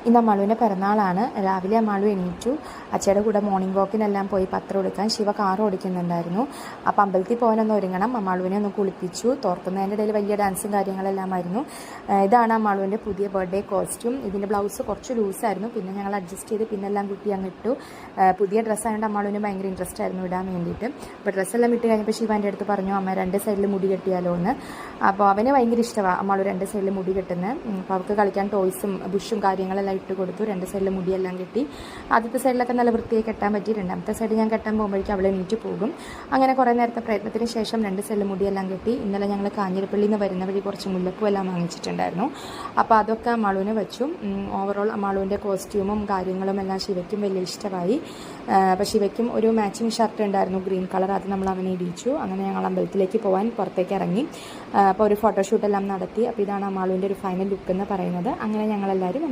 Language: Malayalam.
ഇന്ന് അമ്മാളുവിൻ്റെ പിറന്നാളാണ്. രാവിലെ അമ്മാളു എണീറ്റു. അച്ഛയുടെ കൂടെ മോർണിംഗ് വാക്കിനെല്ലാം പോയി പത്രം എടുക്കാൻ. ശിവ കാർ ഓടിക്കുന്നുണ്ടായിരുന്നു. അപ്പോൾ അമ്പലത്തിൽ പോകാനൊന്ന് ഒരുങ്ങണം. അമ്മാളുവിനെ ഒന്ന് കുളിപ്പിച്ചു. തോർത്തുന്നതിൻ്റെ ഇടയിൽ വലിയ ഡാൻസും കാര്യങ്ങളെല്ലാമായിരുന്നു. ഇതാണ് അമ്മാളുവിൻ്റെ പുതിയ ബർത്ത്ഡേ കോസ്റ്റ്യൂം. ഇതിൻ്റെ ബ്ലൗസ് കുറച്ച് ലൂസായിരുന്നു. പിന്നെ ഞങ്ങൾ അഡ്ജസ്റ്റ് ചെയ്ത് പിന്നെല്ലാം കുട്ടി അങ്ങ് ഇട്ടു. പുതിയ ഡ്രസ്സായതുകൊണ്ട് അമ്മാളുവിന് ഭയങ്കര ഇൻട്രസ്റ്റ് ആയിരുന്നു ഇടാൻ വേണ്ടിയിട്ട്. അപ്പോൾ ഡ്രസ്സെല്ലാം ഇട്ട് കഴിഞ്ഞപ്പോൾ ശിവാൻ്റെ അടുത്ത് പറഞ്ഞു, അമ്മ രണ്ട് സൈഡിൽ മുടി കെട്ടിയാലോ എന്ന്. അപ്പോൾ അവന് ഭയങ്കര ഇഷ്ടമാണ് അമ്മാളു രണ്ട് സൈഡിൽ മുടി കെട്ടുന്നത്. അപ്പോൾ അവർക്ക് കളിക്കാൻ ടോയ്സും ബുഷും കാര്യങ്ങളെല്ലാം ഇട്ട് കൊടുത്തു. രണ്ട് സൈഡിൽ മുടിയെല്ലാം കെട്ടി. ആദ്യത്തെ സൈഡിലൊക്കെ നല്ല വൃത്തിയായി കെട്ടാൻ പറ്റി. രണ്ടാമത്തെ സൈഡ് ഞാൻ കെട്ടാൻ പോകുമ്പോഴേക്കും അവളെ എണീറ്റ് പോകും. അങ്ങനെ കുറേ നേരത്തെ പ്രയത്നത്തിന് ശേഷം രണ്ട് സൈഡിൽ മുടിയെല്ലാം കെട്ടി. ഇന്നലെ ഞങ്ങൾ കാഞ്ഞിരപ്പള്ളിയിൽ നിന്ന് വരുന്ന വഴി കുറച്ച് മുല്ലപ്പൂ എല്ലാം വാങ്ങിച്ചിട്ടുണ്ടായിരുന്നു. അപ്പോൾ അതൊക്കെ അമ്മാളുവിനെ വെച്ചു. ഓവറോൾ അമ്മാളുവിൻ്റെ കോസ്റ്റ്യൂമും കാര്യങ്ങളും എല്ലാം ശിവയ്ക്കും വലിയ ഇഷ്ടമായി. അപ്പോൾ ശിവയ്ക്കും ഒരു മാച്ചിങ് ഷർട്ട് ഉണ്ടായിരുന്നു ഗ്രീൻ കളർ. അത് നമ്മൾ അവനെ ഇടിച്ചു. അങ്ങനെ ഞങ്ങൾ അമ്പലത്തിലേക്ക് പോകാൻ പുറത്തേക്ക് ഇറങ്ങി. അപ്പോൾ ഒരു ഫോട്ടോഷൂട്ടെല്ലാം നടത്തി. അപ്പോൾ ഇതാണ് അമ്മാളുവിൻ്റെ ഒരു ഫൈനൽ ലുക്ക് എന്ന് പറയുന്നത്. അങ്ങനെ ഞങ്ങളെല്ലാവരും